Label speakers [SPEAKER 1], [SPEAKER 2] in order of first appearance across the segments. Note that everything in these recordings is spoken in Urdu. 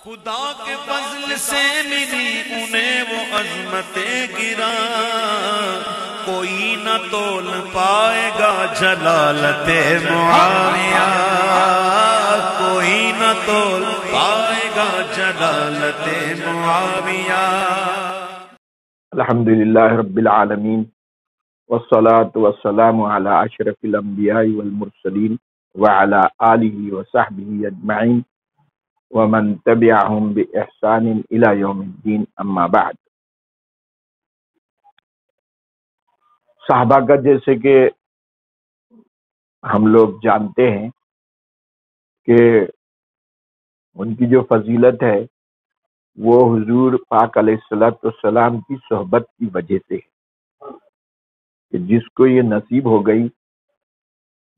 [SPEAKER 1] خدا کے فضل سے ملی انہیں وہ عظمتیں گرا، کوئی نہ تول پائے گا جلالت معاویہ، کوئی نہ تول پائے گا جلالت معاویہ۔
[SPEAKER 2] الحمدللہ رب العالمین والصلاة والسلام علی اشرف الانبیاء والمرسلین وعلی آلہ وصحبہ اجمعین ومن تبعہم بإحسان الی یوم الدین، اما بعد۔ صحابہ کا جیسے کہ ہم لوگ جانتے ہیں کہ ان کی جو فضیلت ہے وہ حضور پاک علیہ السلام کی صحبت کی وجہ سے ہے، کہ جس کو یہ نصیب ہو گئی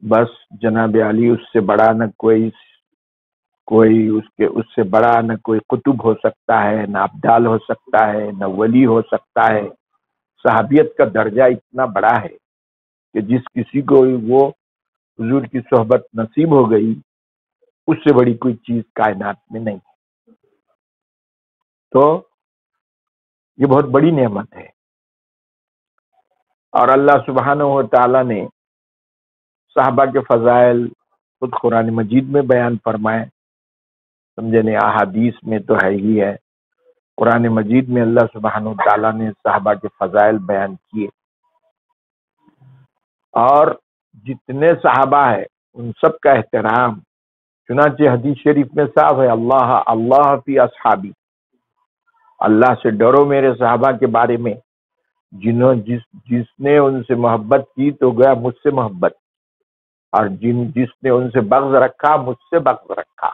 [SPEAKER 2] بس جناب علی اس سے بڑا نہ کوئی اس سے بڑا نہ کوئی قطب ہو سکتا ہے، نہ ابدال ہو سکتا ہے، نہ ولی ہو سکتا ہے۔ صحابیت کا درجہ اتنا بڑا ہے کہ جس کسی کو وہ حضور کی صحبت نصیب ہو گئی اس سے بڑی کوئی چیز کائنات میں نہیں ہے، تو یہ بہت بڑی نعمت ہے۔ اور اللہ سبحانہ و تعالی نے صحابہ کے فضائل خود قرآن مجید میں بیان فرمائے، سمجھے نہیں، احادیث میں تو ہے ہی ہے، قرآن مجید میں اللہ سبحانہ و تعالی نے صحابہ کے فضائل بیان کیے، اور جتنے صحابہ ہیں ان سب کا احترام، چنانچہ حدیث شریف میں صاف ہے، اللہ فی اصحابی، اللہ سے ڈرو میرے صحابہ کے بارے میں، جس نے ان سے محبت کی تو گیا مجھ سے محبت، اور جس نے ان سے بغض رکھا مجھ سے بغض رکھا۔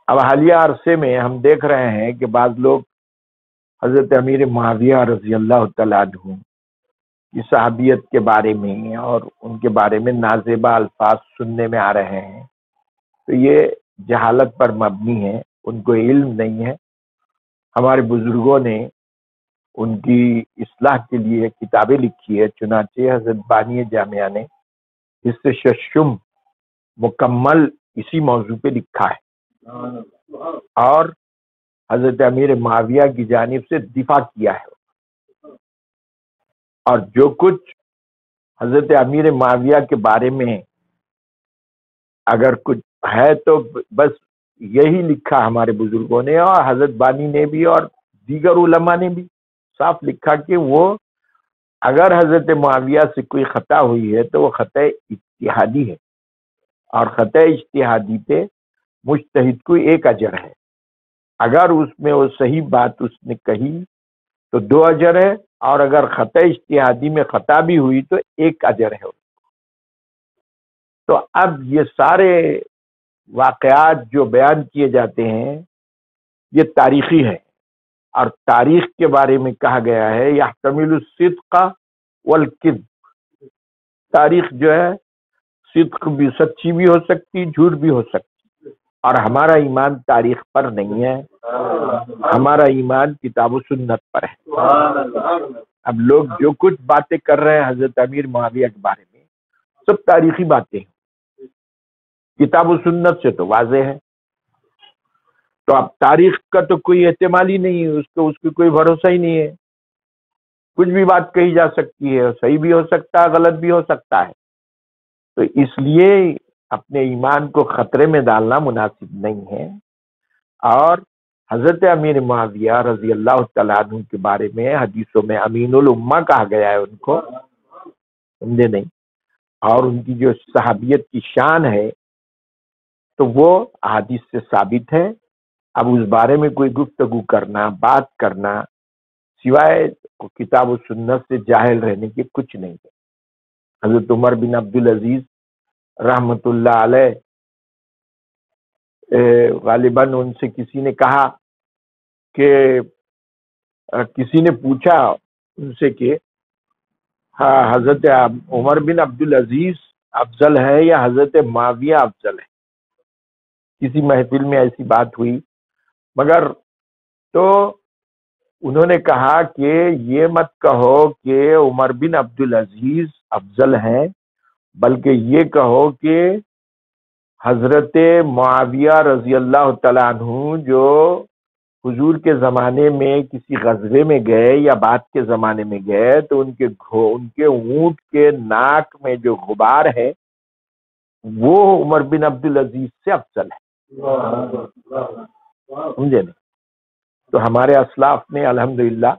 [SPEAKER 2] اب حالیہ عرصے میں ہم دیکھ رہے ہیں کہ بعض لوگ حضرت امیر معاویہ رضی اللہ تعالیٰ عنہ کی صحابیت کے بارے میں اور ان کے بارے میں نازیبہ الفاظ سننے میں آ رہے ہیں، تو یہ جہالت پر مبنی ہے، ان کو علم نہیں ہے۔ ہمارے بزرگوں نے ان کی اصلاح کے لیے کتابیں لکھی ہے، چنانچہ حضرت بانی جامعہ نے حصہ ششم مکمل اسی موضوع پہ لکھا ہے، اور حضرت امیر معاویہ کی جانب سے دفاع کیا ہے، اور جو کچھ حضرت امیر معاویہ کے بارے میں اگر کچھ ہے تو بس یہی لکھا ہمارے بزرگوں نے، اور حضرت بانی نے بھی اور دیگر علماء نے بھی صاف لکھا کہ وہ اگر حضرت معاویہ سے کوئی خطا ہوئی ہے تو وہ خطا اجتہادی ہے، اور خطا اجتہادی پہ مجتہد کو ایک اجر ہے، اگر اس میں وہ صحیح بات اس نے کہی تو 2 اجر ہے، اور اگر خطا اجتہادی میں خطا بھی ہوئی تو 1 اجر ہے۔ تو اب یہ سارے واقعات جو بیان کیے جاتے ہیں یہ تاریخی ہے، اور تاریخ کے بارے میں کہا گیا ہے یحتمل الصدق والکذب، تاریخ جو ہے صدق بھی، سچی بھی ہو سکتی، جھوٹ بھی ہو سکتی، اور ہمارا ایمان تاریخ پر نہیں ہے، ہمارا ایمان کتاب و سنت پر ہے۔ اب لوگ جو کچھ باتیں کر رہے ہیں حضرت امیر معاویہ کے بارے میں سب تاریخی باتیں ہیں، کتاب و سنت سے تو واضح ہے، تو اب تاریخ کا تو کوئی احتمال ہی نہیں ہے، اس کو کوئی بھروسہ ہی نہیں ہے، کچھ بھی بات کہی جا سکتی ہے، صحیح بھی ہو سکتا ہے، غلط بھی ہو سکتا ہے، تو اس لیے اپنے ایمان کو خطرے میں ڈالنا مناسب نہیں ہے۔ اور حضرت امیر معاویہ رضی اللہ تعالیٰ عنہ کے بارے میں حدیثوں میں امین الامہ کہا گیا ہے ان کو، سمجھے نہیں، اور ان کی جو صحابیت کی شان ہے تو وہ احادیث سے ثابت ہے۔ اب اس بارے میں کوئی گفتگو کرنا، بات کرنا سوائے کتاب و سنت سے جاہل رہنے کے کچھ نہیں ہے۔ حضرت عمر بن عبدالعزیز رحمت اللہ علیہ، غالباً ان سے کسی نے کہا کہ کسی نے پوچھا ان سے کہ حضرت عمر بن عبدالعزیز افضل ہے یا حضرت معاویہ افضل ہے، کسی محفل میں ایسی بات ہوئی، مگر تو انہوں نے کہا کہ یہ مت کہو کہ عمر بن عبدالعزیز افضل ہیں، بلکہ یہ کہو کہ حضرت معاویہ رضی اللہ تعالیٰ عنہ جو حضور کے زمانے میں کسی غزوے میں گئے یا بعد کے زمانے میں گئے تو ان کے اونٹ کے ناک میں جو غبار ہے وہ عمر بن عبدالعزیز سے افضل ہے، سمجھے نا؟ تو ہمارے اسلاف نے الحمدللہ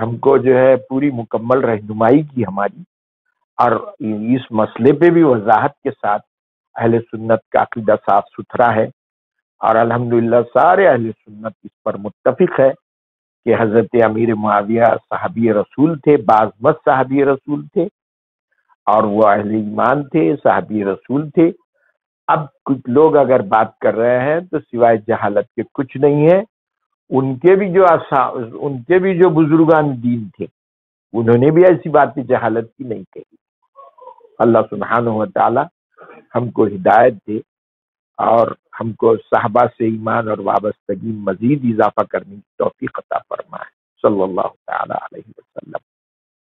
[SPEAKER 2] ہم کو جو ہے پوری مکمل رہنمائی کی ہماری، اور اس مسئلے پہ بھی وضاحت کے ساتھ اہل سنت کا عقیدہ صاف ستھرا ہے، اور الحمدللہ سارے اہل سنت اس پر متفق ہے کہ حضرت امیر معاویہ صحابی رسول تھے، بعض مت صحابی رسول تھے، اور وہ اہل ایمان تھے، صحابی رسول تھے۔ اب کچھ لوگ اگر بات کر رہے ہیں تو سوائے جہالت کے کچھ نہیں ہے۔ ان کے بھی جو بزرگان دین تھے انہوں نے بھی ایسی باتیں جہالت کی نہیں کہی۔ اللہ سبحانہ و تعالی ہم کو ہدایت دے اور ہم کو صحابہ سے ایمان اور وابستگی مزید اضافہ کرنے کی توفیق عطا فرمائے۔ صلی اللہ تعالی علیہ وسلم۔